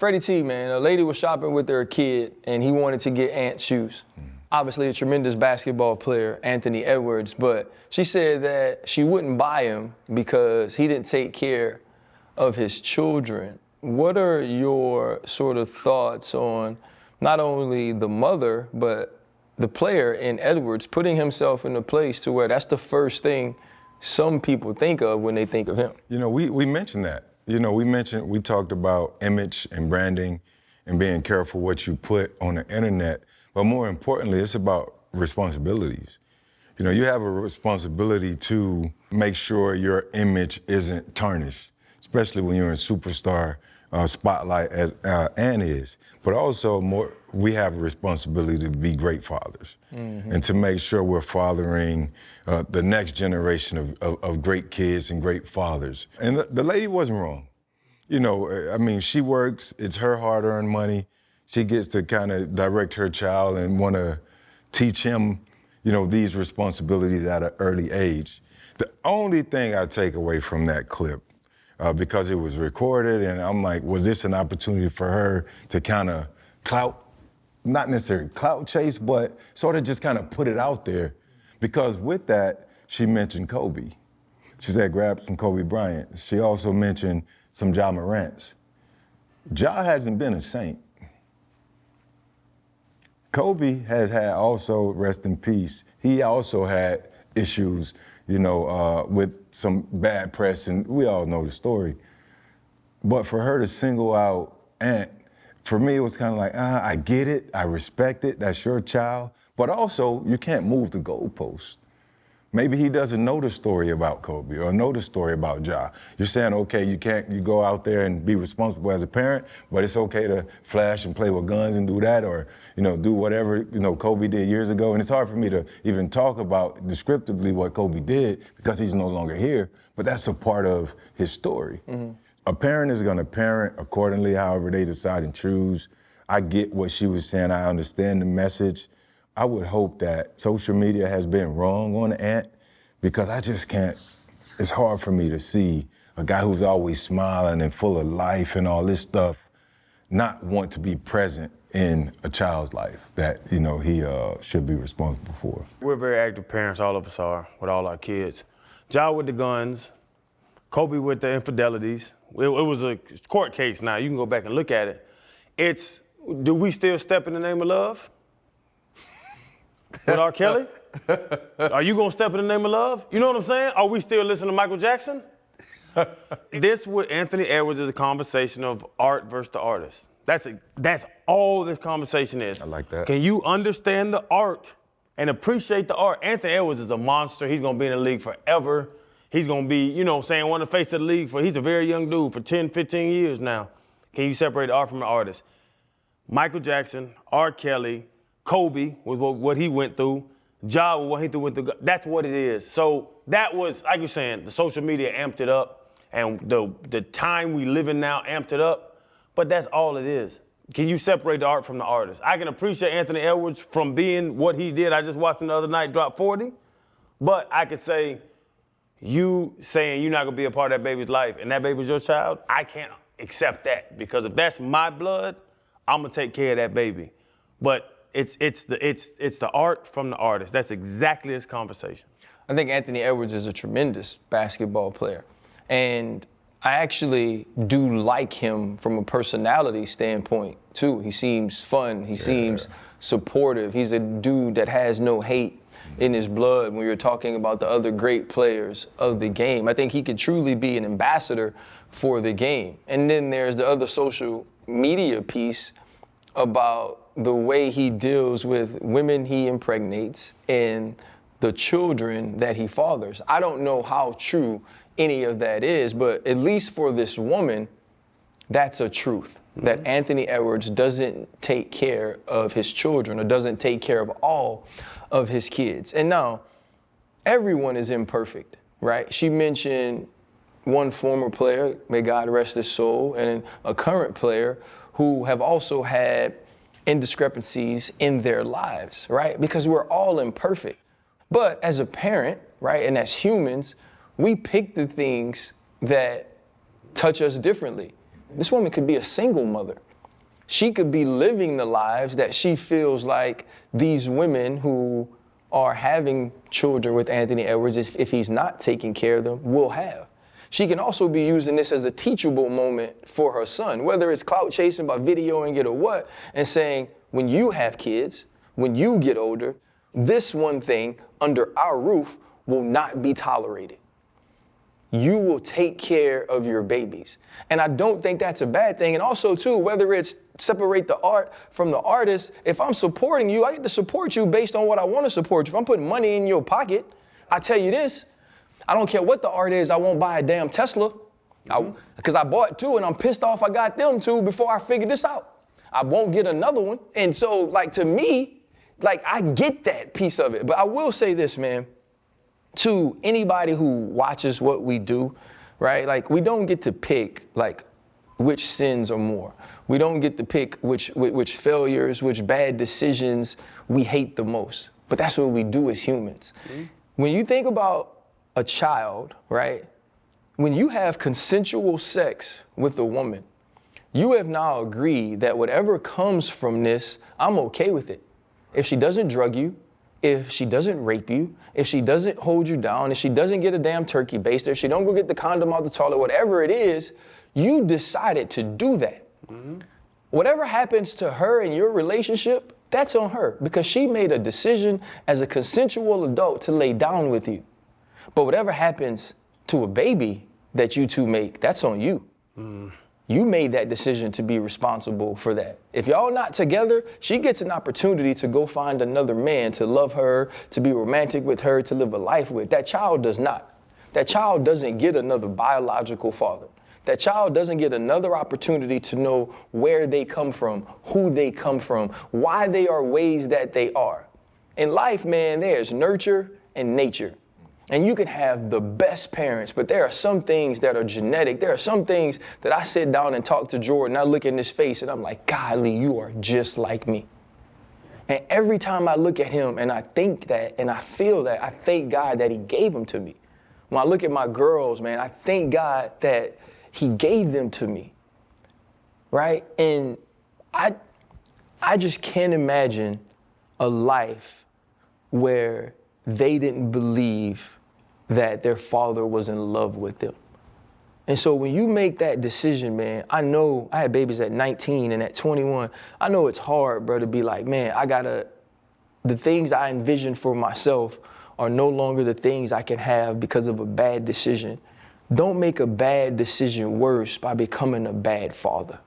Freddie T, man, a lady was shopping with her kid and he wanted to get Ant's shoes. Obviously a tremendous basketball player, Anthony Edwards, but she said that she wouldn't buy him because he didn't take care of his children. What are your sort of thoughts on not only the mother, but the player in Edwards putting himself in a place to where that's the first thing some people think of when they think of him? You know, we mentioned that. You know, we talked about image and branding and being careful what you put on the internet, but more importantly, it's about responsibilities. You know, you have a responsibility to make sure your image isn't tarnished, especially when you're in superstar spotlight as Ann is. But also we have a responsibility to be great fathers and to make sure we're fathering the next generation of great kids and great fathers. And the lady wasn't wrong. You know, I mean, she works, it's her hard-earned money. She gets to kind of direct her child and want to teach him, you know, these responsibilities at an early age. The only thing I take away from that clip, because it was recorded, and I'm like, was this an opportunity for her to kind of not necessarily clout chase, but sort of just kind of put it out there? Because with that, she mentioned Kobe. She said grab some Kobe Bryant. She also mentioned some Ja Morants. Ja hasn't been a saint. Kobe has had also, rest in peace, he also had issues, you know, with some bad press, and we all know the story. But for her to single out Ant, for me, it was kind of like, I get it, I respect it, that's your child, but also you can't move the goalpost. Maybe he doesn't know the story about Kobe or know the story about Ja. You're saying, okay, you go out there and be responsible as a parent, but it's okay to flash and play with guns and do that, or, you know, do whatever, you know, Kobe did years ago. And it's hard for me to even talk about descriptively what Kobe did because he's no longer here, but that's a part of his story. A parent is gonna parent accordingly, however they decide and choose. I get what she was saying, I understand the message. I would hope that social media has been wrong on Ant, because I just can't, it's hard for me to see a guy who's always smiling and full of life and all this stuff not want to be present in a child's life that, you know, he should be responsible for. We're very active parents, all of us are, with all our kids. Ja with the guns, Kobe with the infidelities. It was a court case now, you can go back and look at it. Do we still step in the name of love? With R. Kelly? Are you gonna step in the name of love? You know what I'm saying? Are we still listening to Michael Jackson? This with Anthony Edwards is a conversation of art versus the artist. That's all this conversation is. I like that. Can you understand the art and appreciate the art? Anthony Edwards is a monster. He's gonna be in the league forever. He's gonna be, you know, saying one of the face of the league he's a very young dude for 10, 15 years now. Can you separate the art from the artist? Michael Jackson, R. Kelly, Kobe with what he went through, Ja with what he went through. That's what it is. So that was, like you're saying, the social media amped it up, and the time we live in now amped it up. But that's all it is. Can you separate the art from the artist? I can appreciate Anthony Edwards from being what he did. I just watched him the other night drop 40. But I could say, you saying you're not gonna be a part of that baby's life and that baby's your child, I can't accept that, because if that's my blood, I'm gonna take care of that baby. But it's the art from the artist. That's exactly this conversation. I think Anthony Edwards is a tremendous basketball player. And I actually do like him from a personality standpoint too. He seems fun, he seems supportive. He's a dude that has no hate in his blood when you're talking about the other great players of the game. I think he could truly be an ambassador for the game. And then there's the other social media piece about the way he deals with women he impregnates and the children that he fathers. I don't know how true any of that is, but at least for this woman, that's a truth, that Anthony Edwards doesn't take care of his children or doesn't take care of all of his kids. And now, everyone is imperfect, right? She mentioned one former player, may God rest his soul, and a current player who have also had indiscrepancies in their lives, right? Because we're all imperfect. But as a parent, right, and as humans, we pick the things that touch us differently. This woman could be a single mother, She could be living the lives that she feels like these women who are having children with Anthony Edwards, if he's not taking care of them, will have. She can also be using this as a teachable moment for her son, whether it's clout chasing by videoing it or what, and saying, when you have kids, when you get older, this one thing under our roof will not be tolerated. You will take care of your babies. And I don't think that's a bad thing. And also too, whether it's separate the art from the artist, if I'm supporting you, I get to support you based on what I want to support you. If I'm putting money in your pocket, I tell you this, I don't care what the art is, I won't buy a damn Tesla. Because I bought two and I'm pissed off I got them two before I figured this out. I won't get another one. And so like to me, like I get that piece of it. But I will say this, man, to anybody who watches what we do, right? Like we don't get to pick like which sins are more. We don't get to pick which failures, which bad decisions we hate the most. But that's what we do as humans. When you think about a child, right? When you have consensual sex with a woman, you have now agreed that whatever comes from this, I'm okay with it. If she doesn't drug you, if she doesn't rape you, if she doesn't hold you down, if she doesn't get a damn turkey baster, if she don't go get the condom out the toilet, whatever it is, you decided to do that. Whatever happens to her in your relationship, that's on her because she made a decision as a consensual adult to lay down with you. But whatever happens to a baby that you two make, that's on you. You made that decision to be responsible for that. If y'all not together, she gets an opportunity to go find another man to love her, to be romantic with her, to live a life with. That child does not. That child doesn't get another biological father. That child doesn't get another opportunity to know where they come from, who they come from, why they are ways that they are. In life, man, there's nurture and nature. And you can have the best parents, but there are some things that are genetic. There are some things that I sit down and talk to Jordan, I look in his face and I'm like, golly, you are just like me. And every time I look at him and I think that and I feel that, I thank God that he gave them to me. When I look at my girls, man, I thank God that he gave them to me, right? And I just can't imagine a life where they didn't believe that their father was in love with them. And so when you make that decision, man, I know I had babies at 19 and at 21. I know it's hard, bro, to be like, man, the things I envision for myself are no longer the things I can have because of a bad decision. Don't make a bad decision worse by becoming a bad father.